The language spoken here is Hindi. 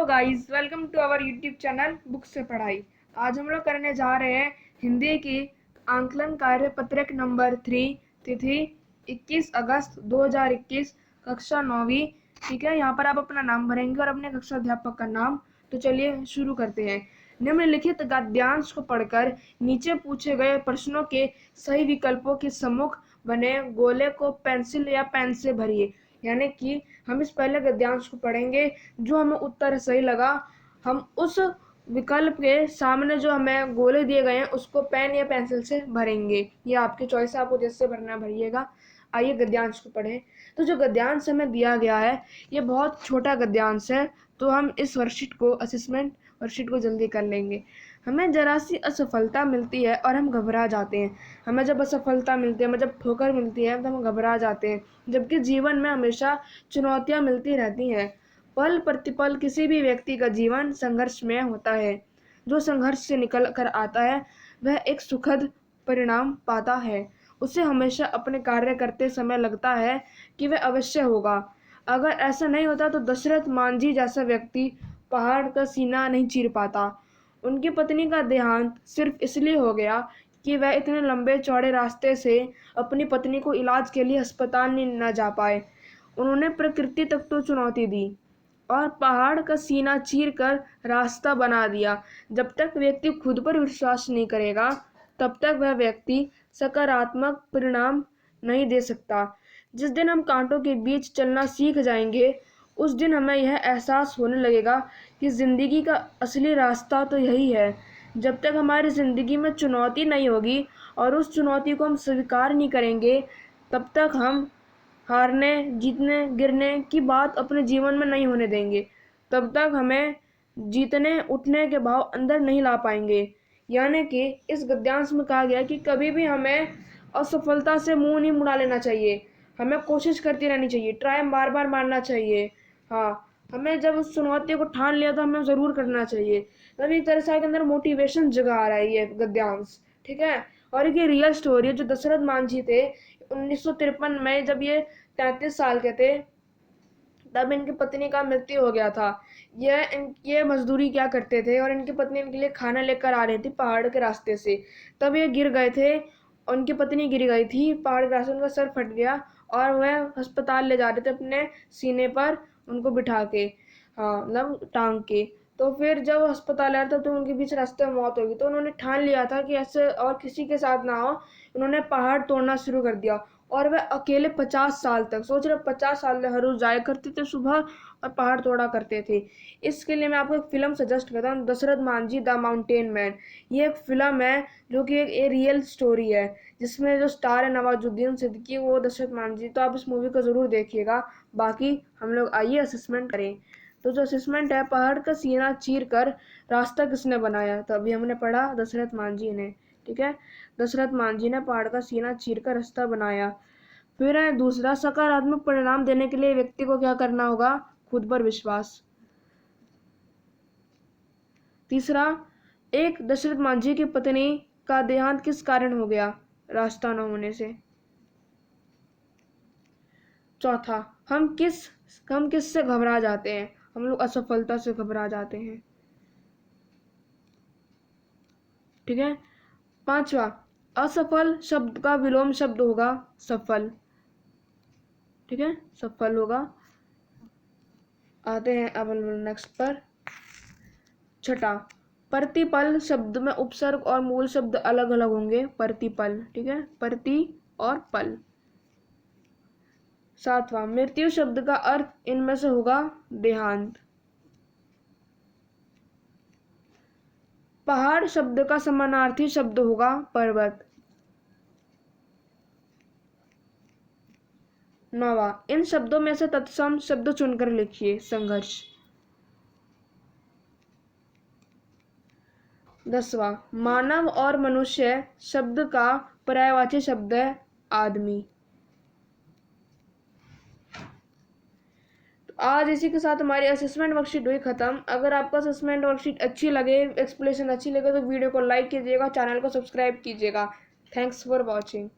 Guys, welcome to our YouTube channel book से पढ़ाई। आज हम लोग करने जा रहे हैं हिंदी की आंकलन कार्य पत्रक नंबर 3, तिथि 21 अगस्त 2021, कक्षा 9वीं। ठीक है, यहाँ पर आप अपना नाम भरेंगे और अपने कक्षा अध्यापक का नाम। तो चलिए शुरू करते हैं। निम्नलिखित गद्यांश को पढ़कर नीचे पूछे गए प्रश्नों के सही विकल्पों के सम्मुख बने गोले को पेंसिल या पेन से भरिए। यानी कि हम इस पहले गद्यांश को पढ़ेंगे, जो हमें उत्तर सही लगा हम उस विकल्प के सामने जो हमें गोले दिए गए हैं उसको पेन या पेंसिल से भरेंगे। ये आपकी चॉइस है, आपको जैसे भरना भरिएगा। आइए गद्यांश को पढ़ें। तो जो गद्यांश हमें दिया गया है ये बहुत छोटा गद्यांश है, तो हम इस वर्कशीट को असेसमेंट वर्कशीट को जल्दी कर लेंगे। हमें जरा सी असफलता मिलती है और हम घबरा जाते हैं। हमें जब असफलता मिलती है, हमें जब ठोकर मिलती है तो हम घबरा जाते हैं, जबकि जीवन में हमेशा चुनौतियां मिलती रहती हैं। पल प्रतिपल किसी भी व्यक्ति का जीवन संघर्ष में होता है। जो संघर्ष से निकल कर आता है वह एक सुखद परिणाम पाता है। उसे हमेशा अपने कार्य करते समय लगता है कि वह अवश्य होगा। अगर ऐसा नहीं होता तो दशरथ मांझी जैसा व्यक्ति पहाड़ का सीना नहीं चीर पाता। उनकी पत्नी का देहांत सिर्फ इसलिए हो गया कि वह इतने लंबे चौड़े रास्ते से अपनी पत्नी को इलाज के लिए अस्पताल न जा पाए। उन्होंने प्रकृति तक तो चुनौती दी और पहाड़ का सीना चीर कर रास्ता बना दिया। जब तक व्यक्ति खुद पर विश्वास नहीं करेगा तब तक वह व्यक्ति सकारात्मक परिणाम नहीं दे सकता। जिस दिन हम कांटों के बीच चलना सीख जाएंगे उस दिन हमें यह एहसास होने लगेगा कि जिंदगी का असली रास्ता तो यही है। जब तक हमारी जिंदगी में चुनौती नहीं होगी और उस चुनौती को हम स्वीकार नहीं करेंगे तब तक हम हारने जीतने गिरने की बात अपने जीवन में नहीं होने देंगे। तब तक हमें जीतने उठने के भाव अंदर नहीं ला पाएंगे। यानी कि इस गद्यांश में कहा गया कि कभी भी हमें असफलता से मुंह नहीं मुड़ा लेना चाहिए। हमें कोशिश करती रहनी चाहिए, ट्राई बार बार मारना चाहिए। हाँ, हमें जब उस चुनौती को ठान लिया तो हमें ज़रूर करना चाहिए। तब एक तरह से आपके अंदर मोटिवेशन जगा रहा है ये गद्यांश। ठीक है, और ये रियल स्टोरी है। जो दशरथ मांझी थे 1953 में, जब ये 33 साल के थे तब इनकी पत्नी का मृत्यु हो गया था। ये मजदूरी क्या करते थे और इनकी पत्नी इनके लिए खाना लेकर आ रही थी पहाड़ के रास्ते से। तब ये गिर गए थे, उनकी पत्नी गिर गई थी पहाड़ के रास्ते, उनका सर फट गया और वह अस्पताल ले जा रहे थे अपने सीने पर उनको बिठा के, हाँ मतलब टांग के। तो फिर जब अस्पताल आया था तो उनके बीच रास्ते में मौत होगी। तो उन्होंने ठान लिया था कि ऐसे और किसी के साथ ना हो। उन्होंने पहाड़ तोड़ना शुरू कर दिया और वह अकेले 50 साल तक, सोच रहे 50 साल हर रोज जाया करते थे सुबह और पहाड़ तोड़ा करते थे। इसके लिए मैं आपको एक फिल्म सजेस्ट करता हूँ, Dashrath Manjhi the mountain man. ये एक फिल्म है जो कि एक रियल स्टोरी है, जिसमें जो स्टार है नवाजुद्दीन सिद्दीकी, वो दशरथ मांझी। तो आप इस मूवी को ज़रूर देखिएगा। बाकी हम लोग आइए असेसमेंट करें। तो जो असेसमेंट है, पहाड़ का सीना चीर कर रास्ता किसने बनाया? तो अभी हमने पढ़ा दशरथ मांझी ने। ठीक है, दशरथ मांझी ने पहाड़ का सीना चीर कर रास्ता बनाया। फिर है दूसरा, सकारात्मक परिणाम देने के लिए व्यक्ति को क्या करना होगा? खुद पर विश्वास। तीसरा, एक दशरथ मांझी की पत्नी का देहांत किस कारण हो गया? रास्ता न होने से। चौथा, हम किस से घबरा जाते हैं? हम लोग असफलता से घबरा जाते हैं। ठीक है, पांचवा, असफल शब्द का विलोम शब्द होगा सफल। ठीक है, सफल होगा। आते हैं अब नेक्स्ट पर। छठा, प्रतिपल शब्द में उपसर्ग और मूल शब्द अलग अलग होंगे। प्रतिपल, ठीक है, प्रति और पल। सातवां, मृत्यु शब्द का अर्थ इनमें से होगा देहांत। पहाड़ शब्द का समानार्थी शब्द होगा पर्वत। नौवां, इन शब्दों में से तत्सम शब्द चुनकर लिखिए। संघर्ष। 10वां, मानव और मनुष्य शब्द का पर्यायवाची शब्द है आदमी। तो आज इसी के साथ हमारी असेसमेंट वर्कशीट हुई खत्म। अगर आपको असेसमेंट वर्कशीट अच्छी लगे, एक्सप्लेनेशन अच्छी लगे तो वीडियो को लाइक कीजिएगा, चैनल को सब्सक्राइब कीजिएगा। Thanks for watching.